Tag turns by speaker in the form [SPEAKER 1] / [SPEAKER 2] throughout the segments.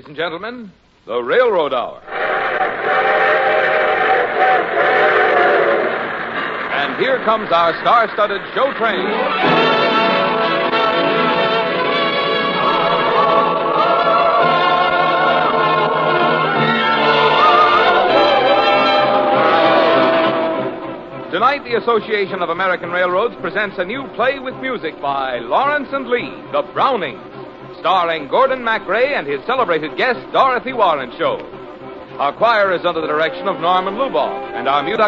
[SPEAKER 1] and gentlemen, the Railroad Hour. And here comes our star-studded show train. Tonight, the Association of American Railroads presents a new play with music by Lawrence and Lee, The Brownings, starring Gordon MacRae and his celebrated guest, Dorothy Warren Show. Our choir is under the direction of Norman Luboff, and our music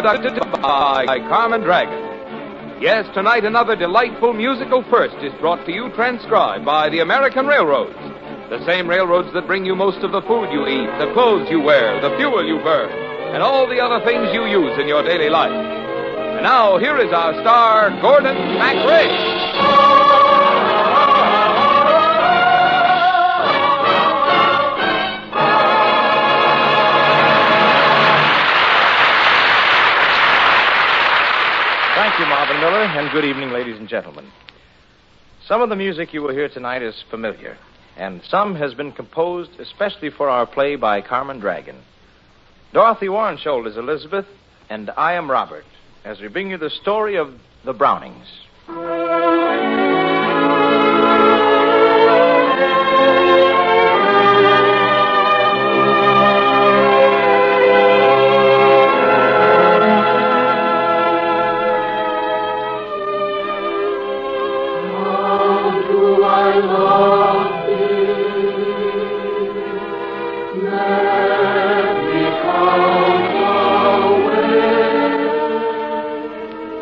[SPEAKER 1] by Carmen Dragon. Yes, tonight another delightful musical first is brought to you transcribed by the American Railroads, the same railroads that bring you most of the food you eat, the clothes you wear, the fuel you burn, and all the other things you use in your daily life. And now, here is our star, Gordon MacRae.
[SPEAKER 2] Thank you, Marvin Miller, and good evening, ladies and gentlemen. Some of the music you will hear tonight is familiar, and some has been composed especially for our play by Carmen Dragon. Dorothy Warrensholt is Elizabeth, and I am Robert, as we bring you the story of the Brownings.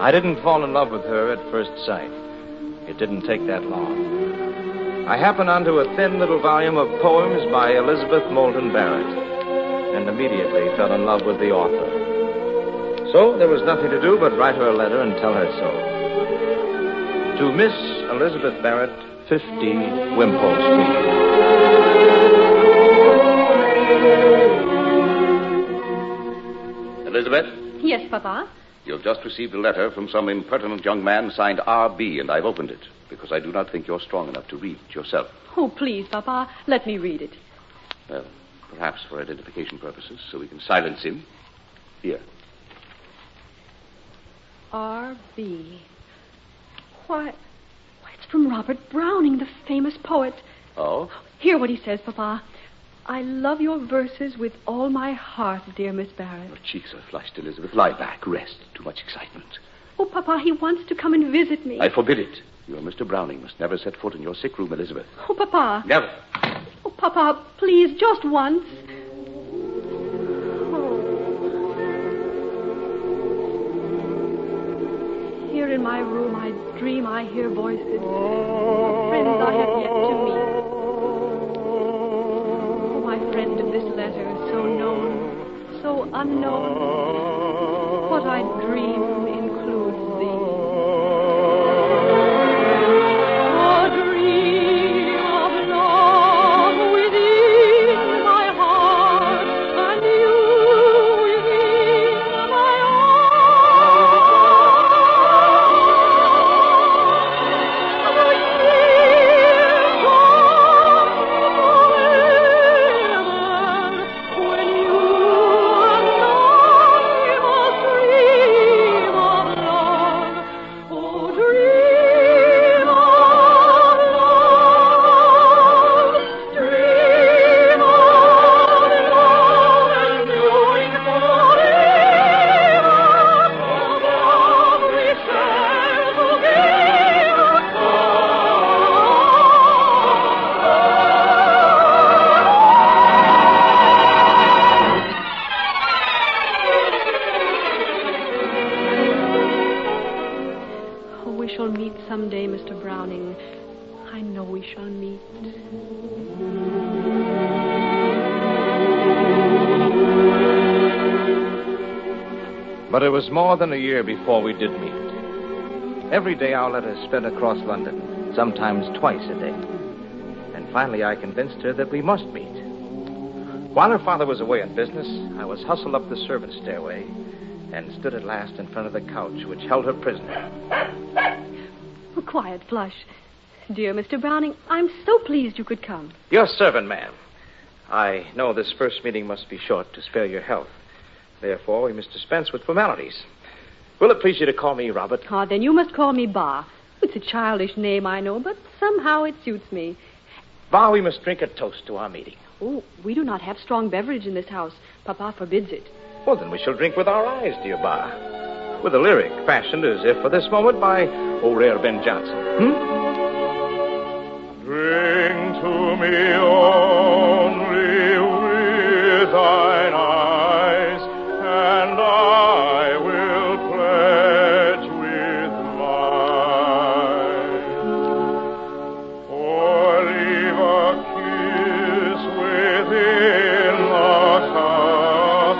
[SPEAKER 2] I didn't fall in love with her at first sight. It didn't take that long. I happened onto a thin little volume of poems by Elizabeth Moulton Barrett, and immediately fell in love with the author. So there was nothing to do but write her a letter and tell her so. To Miss Elizabeth Barrett, 50 Wimpole Street.
[SPEAKER 3] Elizabeth?
[SPEAKER 4] Yes, Papa?
[SPEAKER 3] You've just received a letter from some impertinent young man signed R.B., and I've opened it because I do not think you're strong enough to read it yourself.
[SPEAKER 4] Oh, please, Papa, let me read it.
[SPEAKER 3] Well, perhaps for identification purposes, so we can silence him. Here.
[SPEAKER 4] R.B. Why, it's from Robert Browning, the famous poet.
[SPEAKER 3] Oh?
[SPEAKER 4] Hear what he says, Papa. I love your verses with all my heart, dear Miss Barrett.
[SPEAKER 3] Your cheeks are flushed, Elizabeth. Lie back. Rest. Too much excitement.
[SPEAKER 4] Oh, Papa, he wants to come and visit me.
[SPEAKER 3] I forbid it. You and Mr. Browning must never set foot in your sick room, Elizabeth.
[SPEAKER 4] Oh, Papa.
[SPEAKER 3] Never.
[SPEAKER 4] Oh, Papa, please, just once. Oh. Here in my room, I dream I hear voices. Friends I have yet to meet. Friend of this letter, so known, so unknown. What I dream includes thee. A dream of love within my heart, and you within my arms. The years gone when you and I must dream of love. Oh, dream of love. Dream of love and knowing forever of love we share together. Oh, we shall meet someday, Mr. Browning. I know we shall meet.
[SPEAKER 2] But it was more than a year before we did meet. Every day our letters sped across London, sometimes twice a day. And finally I convinced her that we must meet. While her father was away on business, I was hustled up the servants' stairway and stood at last in front of the couch which held her prisoner.
[SPEAKER 4] Oh, quiet, Flush. Dear Mr. Browning, I'm so pleased you could come.
[SPEAKER 2] Your servant, ma'am. I know this first meeting must be short to spare your health. Therefore, we must dispense with formalities. Will it please you to call me Robert?
[SPEAKER 4] Ah, then you must call me Ba. It's a childish name, I know, but somehow it suits me.
[SPEAKER 2] Ba, we must drink a toast to our meeting.
[SPEAKER 4] Oh, we do not have strong beverage in this house. Papa forbids it.
[SPEAKER 2] Well, then we shall drink with our eyes, dear Ba. With a lyric fashioned as if for this moment by old rare Ben Jonson.
[SPEAKER 5] Bring to me only with thine eyes, and I will pledge with mine. Or leave a kiss within the cup,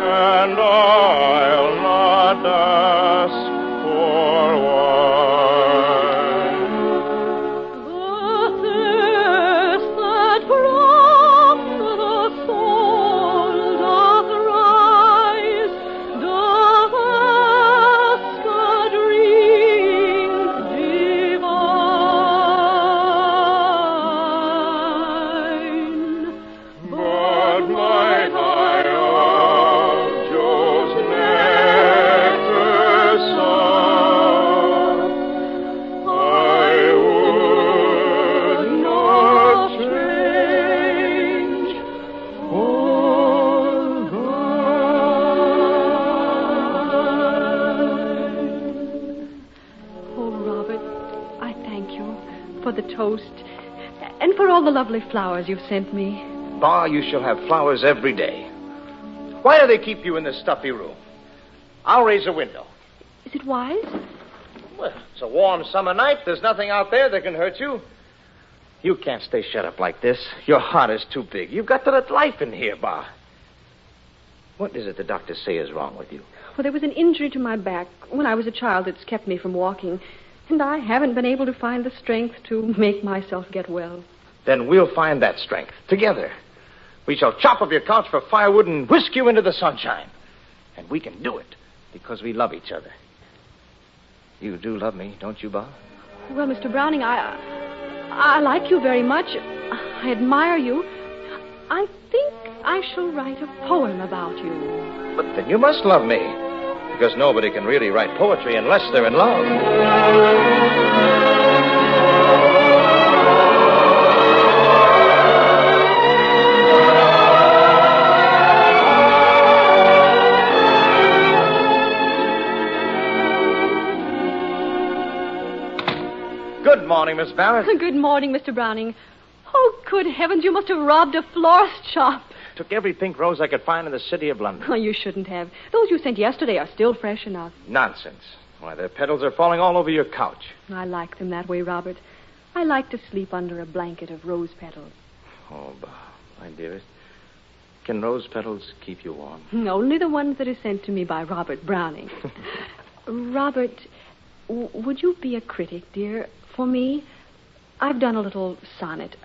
[SPEAKER 5] and I'll not ask for wine.
[SPEAKER 4] The thirst that from the soul doth rise, doth ask a drink divine.
[SPEAKER 5] But might I of Joe's nectar sup, I would not change for thine.
[SPEAKER 4] Oh, Robert, I thank you for the toast and for all the lovely flowers you've sent me.
[SPEAKER 2] Ba, you shall have flowers every day. Why do they keep you in this stuffy room? I'll raise a window.
[SPEAKER 4] Is it wise?
[SPEAKER 2] Well, it's a warm summer night. There's nothing out there that can hurt you. You can't stay shut up like this. Your heart is too big. You've got to let life in here, Ba. What is it the doctors say is wrong with you?
[SPEAKER 4] Well, there was an injury to my back when I was a child that's kept me from walking, and I haven't been able to find the strength to make myself get well.
[SPEAKER 2] Then we'll find that strength together. We shall chop up your couch for firewood and whisk you into the sunshine. And we can do it because we love each other. You do love me, don't you, Ba?
[SPEAKER 4] Well, Mr. Browning, I like you very much. I admire you. I think I shall write a poem about you.
[SPEAKER 2] But then you must love me. Because nobody can really write poetry unless they're in love. Good morning, Miss Barrett.
[SPEAKER 4] Good morning, Mr. Browning. Oh, good heavens, you must have robbed a florist shop.
[SPEAKER 2] Took every pink rose I could find in the city of London.
[SPEAKER 4] Oh, you shouldn't have. Those you sent yesterday are still fresh enough.
[SPEAKER 2] Nonsense. Why, their petals are falling all over your couch.
[SPEAKER 4] I like them that way, Robert. I like to sleep under a blanket of rose petals.
[SPEAKER 2] Oh, Ba, my dearest. Can rose petals keep you warm?
[SPEAKER 4] Only the ones that are sent to me by Robert Browning. Robert, would you be a critic, dear, for me? I've done a little sonnet.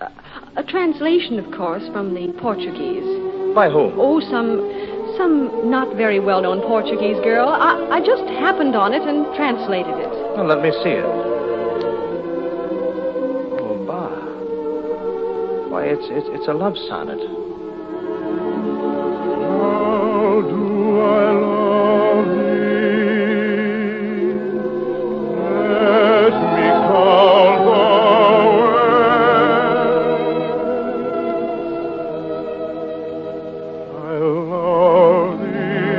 [SPEAKER 4] A translation, of course, from the Portuguese.
[SPEAKER 2] By whom?
[SPEAKER 4] Oh, some not very well-known Portuguese girl. I just happened on it and translated it.
[SPEAKER 2] Well, let me see it. Oh, Ba. Why, it's a love sonnet.
[SPEAKER 5] How do I love thee? Let me count the ways. I love thee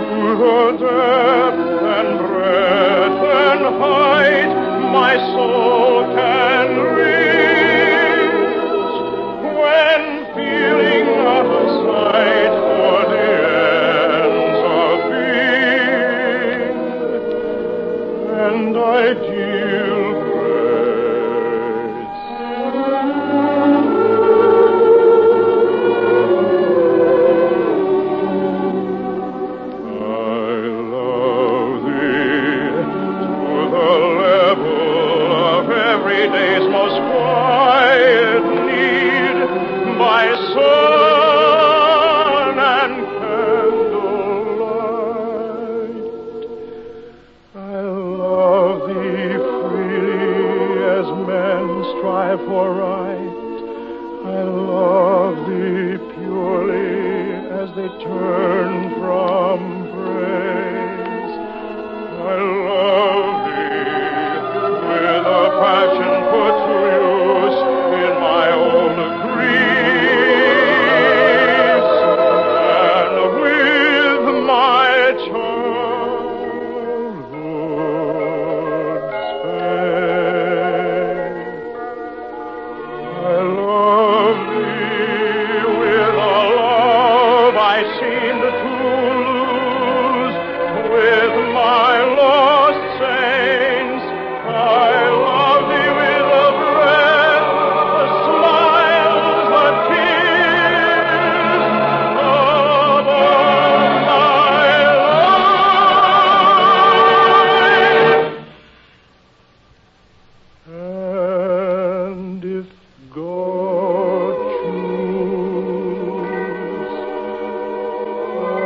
[SPEAKER 5] to the depth and breadth and height my soul can reach. When they turn from praise. I love thee with a passion put to use in my old griefs, and with my childhood's faith. I love thee with a love I seemed to lose, with my lost saints. I love thee with a breath, the smiles, the tears of all my life. And if God choose, I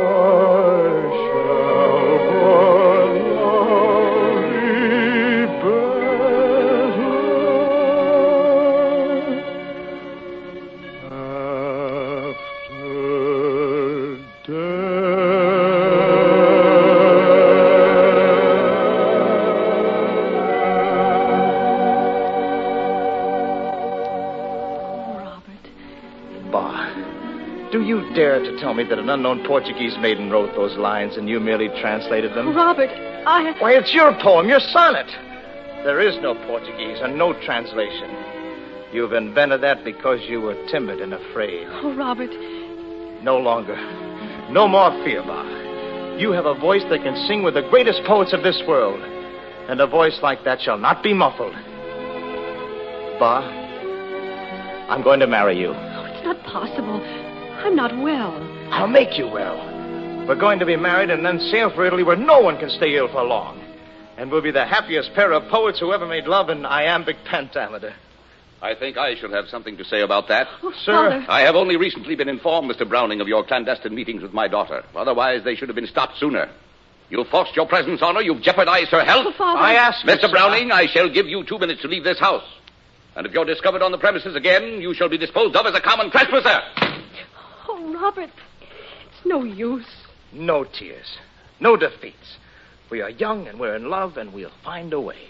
[SPEAKER 5] shall but love thee better
[SPEAKER 4] Robert.
[SPEAKER 2] Bah. Do you dare to tell me that an unknown Portuguese maiden wrote those lines and you merely translated them?
[SPEAKER 4] Robert,
[SPEAKER 2] Why, it's your poem, your sonnet. There is no Portuguese and no translation. You've invented that because you were timid and afraid.
[SPEAKER 4] Oh, Robert.
[SPEAKER 2] No longer. No more fear, Bah. You have a voice that can sing with the greatest poets of this world. And a voice like that shall not be muffled. Bah, I'm going to marry you.
[SPEAKER 4] Oh, it's not possible. I'm not well.
[SPEAKER 2] I'll make you well. We're going to be married and then sail for Italy where no one can stay ill for long. And we'll be the happiest pair of poets who ever made love in iambic pentameter.
[SPEAKER 3] I think I shall have something to say about that.
[SPEAKER 4] Oh,
[SPEAKER 2] Sir?
[SPEAKER 4] Father.
[SPEAKER 3] I have only recently been informed, Mr. Browning, of your clandestine meetings with my daughter. Otherwise, they should have been stopped sooner. You've forced your presence on her. You've jeopardized her health.
[SPEAKER 4] Oh, Father.
[SPEAKER 2] I asked
[SPEAKER 3] Mr. Browning, I shall give you 2 minutes to leave this house. And if you're discovered on the premises again, you shall be disposed of as a common trespasser.
[SPEAKER 4] Oh, Robert. It's no use.
[SPEAKER 2] No tears. No defeats. We are young and we're in love and we'll find a way.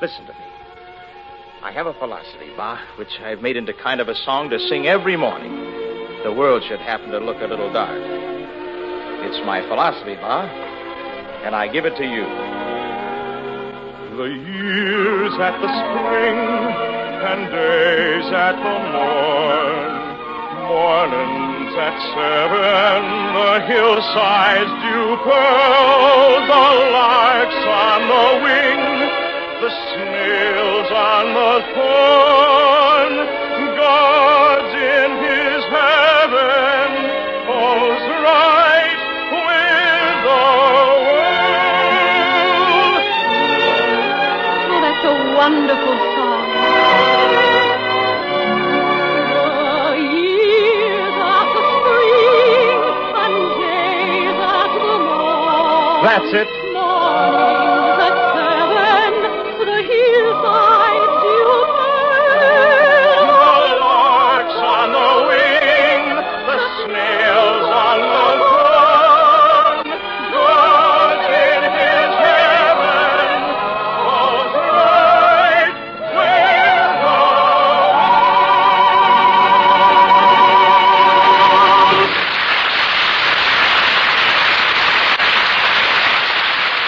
[SPEAKER 2] Listen to me. I have a philosophy, Bah, which I've made into kind of a song to sing every morning. The world should happen to look a little dark. It's my philosophy, Bah, and I give it to you.
[SPEAKER 5] The years at the spring and days at the morn, mornings at 7, the hillsides dew pearl, the larks on the wing, the snails on the thorn. God's in his heaven, all's right with the world.
[SPEAKER 4] Oh, that's a wonderful song. The years of the spring and days at the morn.
[SPEAKER 2] That's it.
[SPEAKER 4] Mornings at 7, the hillside dew pearl.
[SPEAKER 5] The larks on the wing, the snails on the thorn. God's in his heaven, all's right with the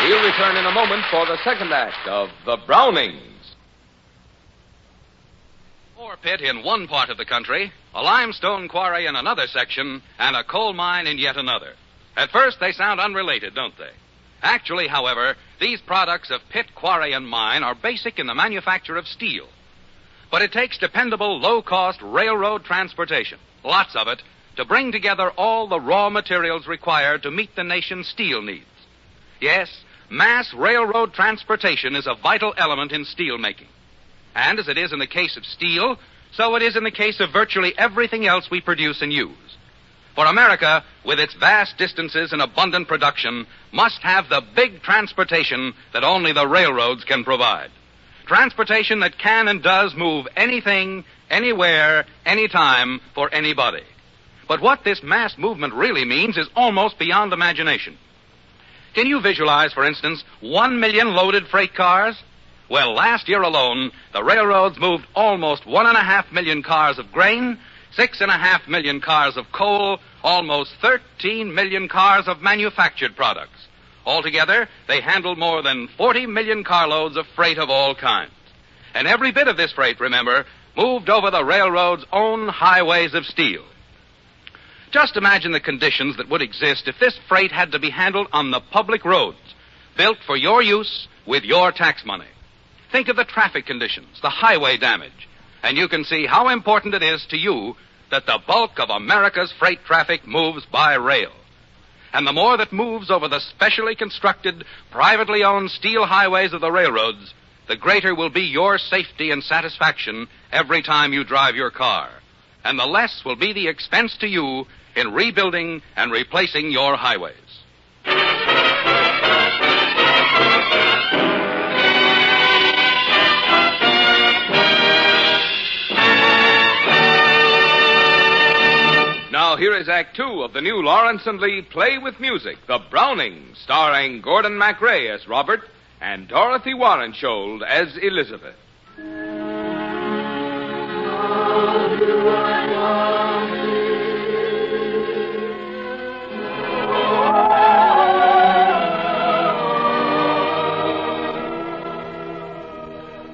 [SPEAKER 1] We'll return in a moment for the second act of The Brownings. Ore pit in one part of the country, a limestone quarry in another section, and a coal mine in yet another. At first, they sound unrelated, don't they? Actually, however, these products of pit, quarry, and mine are basic in the manufacture of steel. But it takes dependable, low-cost railroad transportation, lots of it, to bring together all the raw materials required to meet the nation's steel needs. Yes, mass railroad transportation is a vital element in steel making. And as it is in the case of steel, so it is in the case of virtually everything else we produce and use. For America, with its vast distances and abundant production, must have the big transportation that only the railroads can provide. Transportation that can and does move anything, anywhere, anytime, for anybody.
[SPEAKER 6] But what this mass movement really means is almost beyond imagination. Can you visualize, for instance, 1 million loaded freight cars? Well, last year alone, the railroads moved almost 1.5 million cars of grain, 6.5 million cars of coal, almost 13 million cars of manufactured products. Altogether, they handled more than 40 million carloads of freight of all kinds. And every bit of this freight, remember, moved over the railroad's own highways of steel. Just imagine the conditions that would exist if this freight had to be handled on the public roads, built for your use with your tax money. Think of the traffic conditions, the highway damage, and you can see how important it is to you that the bulk of America's freight traffic moves by rail. And the more that moves over the specially constructed, privately owned steel highways of the railroads, the greater will be your safety and satisfaction every time you drive your car. And the less will be the expense to you in rebuilding and replacing your highways.
[SPEAKER 1] Now here is Act Two of the new Lawrence and Lee play with music, The Brownings, starring Gordon MacRae as Robert and Dorothy Warrenshold as Elizabeth.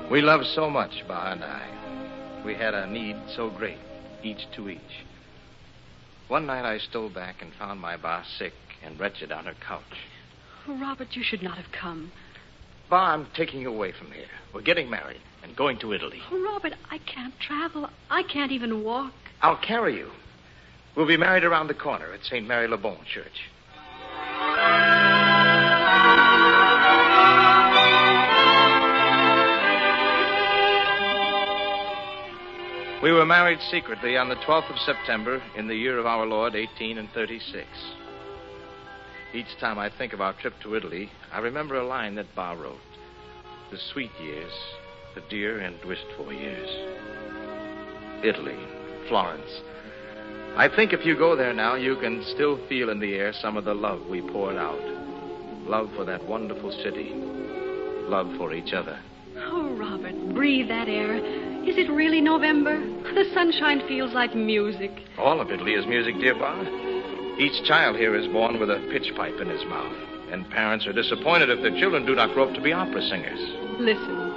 [SPEAKER 2] We loved so much, Ba and I. We had a need so great, each to each. One night I stole back and found my Ba sick and wretched on her couch.
[SPEAKER 4] Oh, Robert, you should not have come.
[SPEAKER 2] Ba, I'm taking you away from here. We're getting married and going to Italy.
[SPEAKER 4] Oh, Robert, I can't travel. I can't even walk.
[SPEAKER 2] I'll carry you. We'll be married around the corner at St. Mary Le Bon Church. We were married secretly on the 12th of September in the year of our Lord, 1836. Each time I think of our trip to Italy, I remember a line that Ba wrote. The sweet years, the dear and wished-for years. Italy, Florence. I think if you go there now, you can still feel in the air some of the love we poured out. Love for that wonderful city. Love for each other.
[SPEAKER 4] Oh, Robert, breathe that air. Is it really November? The sunshine feels like music.
[SPEAKER 2] All of Italy is music, dear Ba. Each child here is born with a pitch pipe in his mouth, and parents are disappointed if their children do not grow up to be opera singers.
[SPEAKER 4] Listen.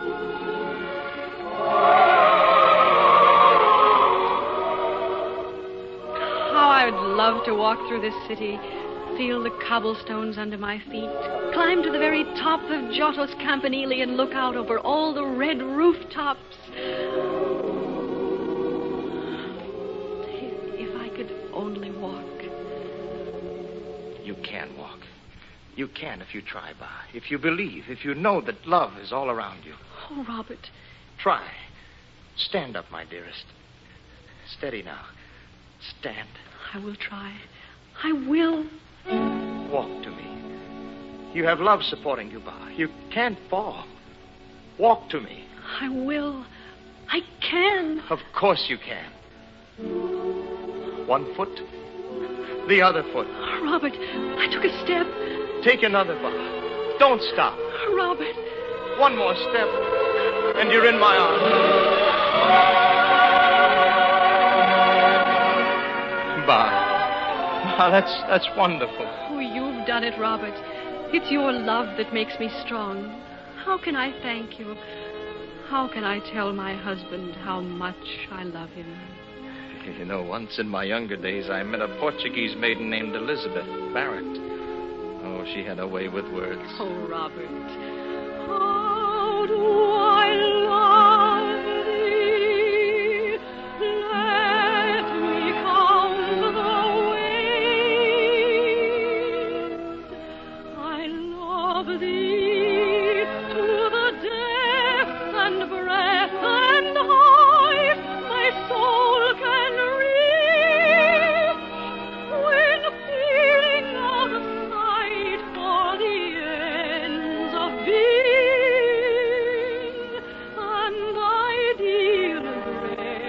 [SPEAKER 4] How I would love to walk through this city, feel the cobblestones under my feet, climb to the very top of Giotto's Campanile and look out over all the red rooftops. If I could only walk.
[SPEAKER 2] You can walk. You can if you try, Ba. If you believe, if you know that love is all around you.
[SPEAKER 4] Oh, Robert.
[SPEAKER 2] Try. Stand up, my dearest. Steady now. Stand.
[SPEAKER 4] I will try. I will.
[SPEAKER 2] Walk to me. You have love supporting you, Ba. You can't fall. Walk to me.
[SPEAKER 4] I will. I can.
[SPEAKER 2] Of course you can. 1 foot. The other foot.
[SPEAKER 4] Robert, I took a step.
[SPEAKER 2] Take another, Ba. Don't stop.
[SPEAKER 4] Robert.
[SPEAKER 2] 1 more step, and you're in my arms. Ba. Ba, that's wonderful.
[SPEAKER 4] Oh, you've done it, Robert. It's your love that makes me strong. How can I thank you? How can I tell my husband how much I love him?
[SPEAKER 2] You know, once in my younger days, I met a Portuguese maiden named Elizabeth Barrett. Oh, she had a way with words.
[SPEAKER 4] Oh, Robert. How do I love thee? Let me count the ways. I love thee to the depth and breadth and height my soul can reach. When feeling out of sight for the ends of being, and I deal grace.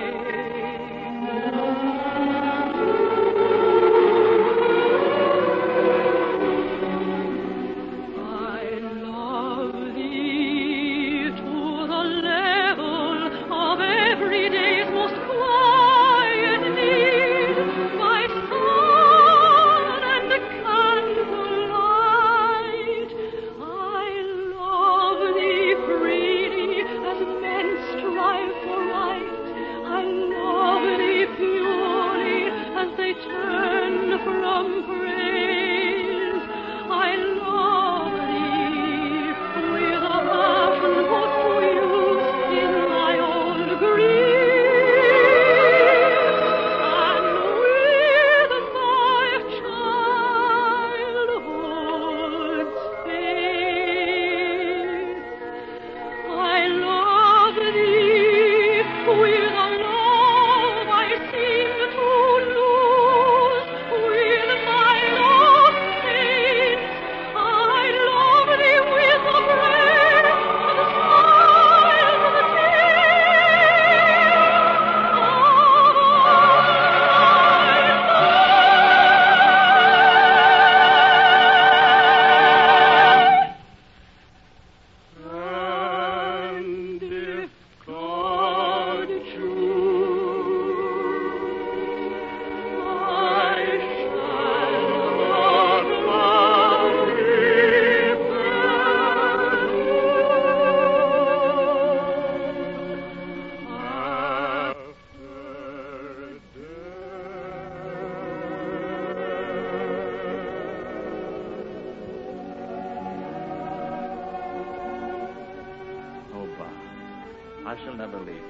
[SPEAKER 2] shall never leave you.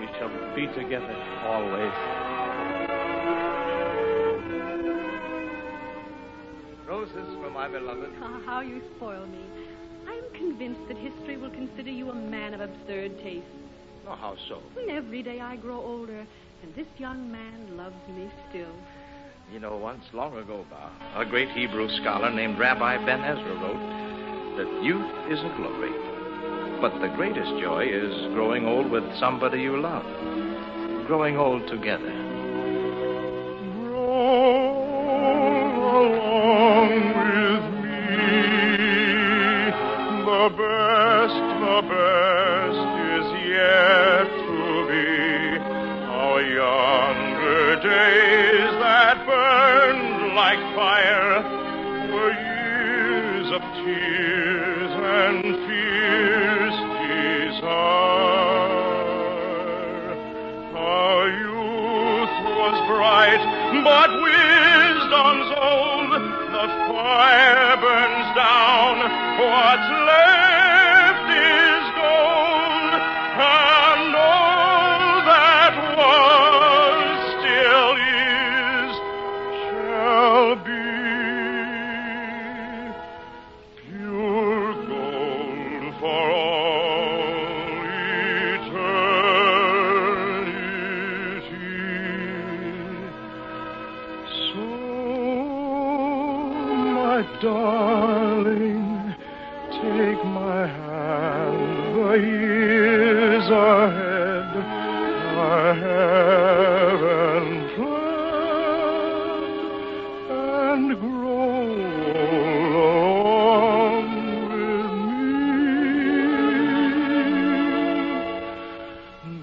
[SPEAKER 2] We shall be together always. Roses for my beloved.
[SPEAKER 4] Oh, how you spoil me. I am convinced that history will consider you a man of absurd taste.
[SPEAKER 2] Oh, how so?
[SPEAKER 4] And every day I grow older, and this young man loves me still.
[SPEAKER 2] You know, once, long ago, a great Hebrew scholar named Rabbi Ben Ezra wrote that youth is a glory, but the greatest joy is growing old with somebody you love. Growing old together.
[SPEAKER 5] The best is yet to be. Our younger days that burned like fire were years of tears and fierce desire. Our youth was bright, but wisdom's old. The fire burns down what's left is gold, and all that was still is shall be pure gold for all eternity. So, my darling, take my hand, the years ahead I haven't planned, and grow along with me.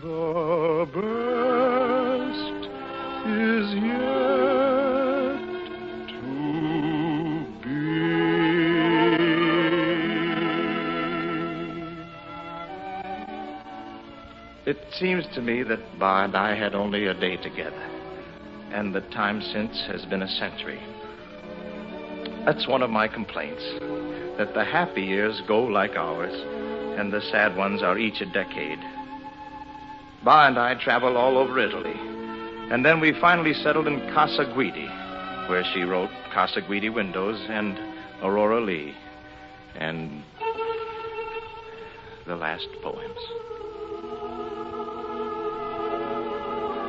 [SPEAKER 5] The best is yet to be.
[SPEAKER 2] It seems to me that Ba and I had only a day together, and the time since has been a century. That's one of my complaints, that the happy years go like ours, and the sad ones are each a decade. Ba and I traveled all over Italy, and then we finally settled in Casa Guidi, where she wrote Casa Guidi Windows and Aurora Lee, and the last poems.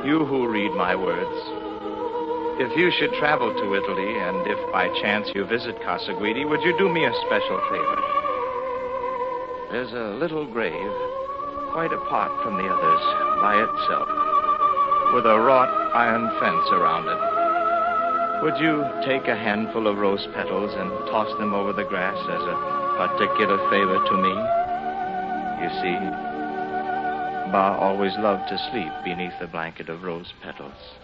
[SPEAKER 2] You who read my words, if you should travel to Italy, and if by chance you visit Casa Guidi, would you do me a special favor? There's a little grave, quite apart from the others, by itself, with a wrought iron fence around it. Would you take a handful of rose petals and toss them over the grass as a particular favor to me? You see, Ba always loved to sleep beneath a blanket of rose petals.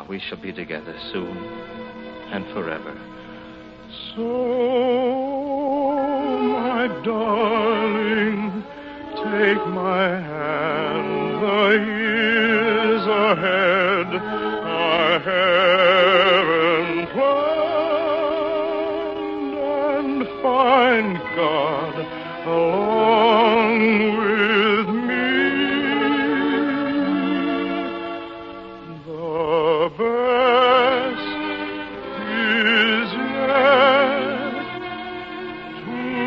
[SPEAKER 2] We shall be together soon and forever.
[SPEAKER 5] So, my darling, take my hand. The years ahead I haven't planned, and find God along with me. The best is yet to be.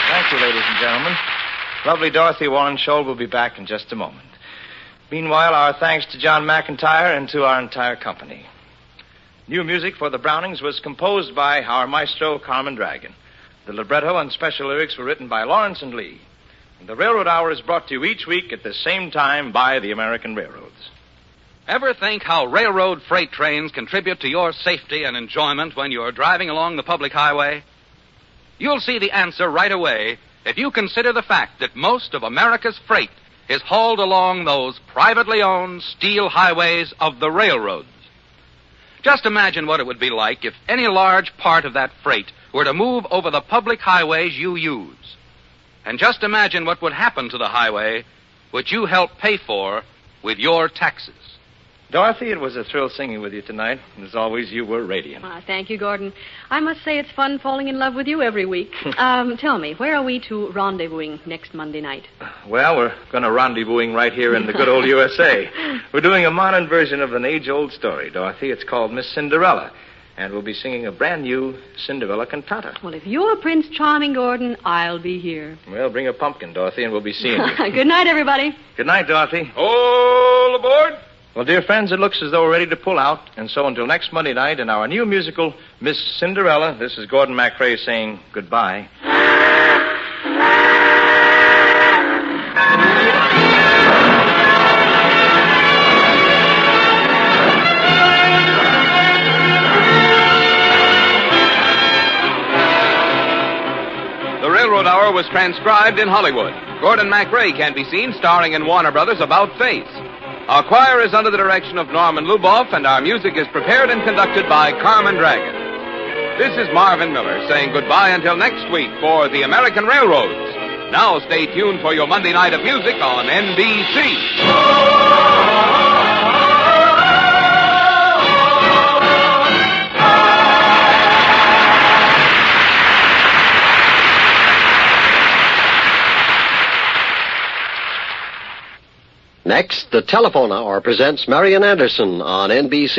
[SPEAKER 2] Thank you, ladies and gentlemen. Lovely Dorothy Warren Scholl will be back in just a moment. Meanwhile, our thanks to John McIntyre and to our entire company. New music for the Brownings was composed by our maestro, Carmen Dragon. The libretto and special lyrics were written by Lawrence and Lee. The Railroad Hour is brought to you each week at the same time by the American Railroads.
[SPEAKER 6] Ever think how railroad freight trains contribute to your safety and enjoyment when you're driving along the public highway? You'll see the answer right away if you consider the fact that most of America's freight is hauled along those privately owned steel highways of the railroads. Just imagine what it would be like if any large part of that freight were to move over the public highways you use. And just imagine what would happen to the highway which you help pay for with your taxes.
[SPEAKER 2] Dorothy, it was a thrill singing with you tonight. As always, you were radiant.
[SPEAKER 4] Thank you, Gordon. I must say it's fun falling in love with you every week. Tell me, where are we to rendezvousing next Monday night?
[SPEAKER 2] Well, we're going to rendezvousing right here in the good old USA. We're doing a modern version of an age-old story, Dorothy. It's called Miss Cinderella. And we'll be singing a brand new Cinderella cantata.
[SPEAKER 4] Well, if you're Prince Charming, Gordon, I'll be here.
[SPEAKER 2] Well, bring a pumpkin, Dorothy, and we'll be seeing you.
[SPEAKER 4] Good night, everybody.
[SPEAKER 2] Good night, Dorothy.
[SPEAKER 1] All aboard!
[SPEAKER 2] Well, dear friends, it looks as though we're ready to pull out. And so until next Monday night in our new musical, Miss Cinderella, this is Gordon MacRae saying goodbye.
[SPEAKER 1] The Railroad Hour was transcribed in Hollywood. Gordon MacRae can be seen starring in Warner Brothers' About Face. Our choir is under the direction of Norman Luboff, and our music is prepared and conducted by Carmen Dragon. This is Marvin Miller saying goodbye until next week for the American Railroads. Now stay tuned for your Monday night of music on NBC.
[SPEAKER 7] Next, the Telephone Hour presents Marian Anderson on NBC.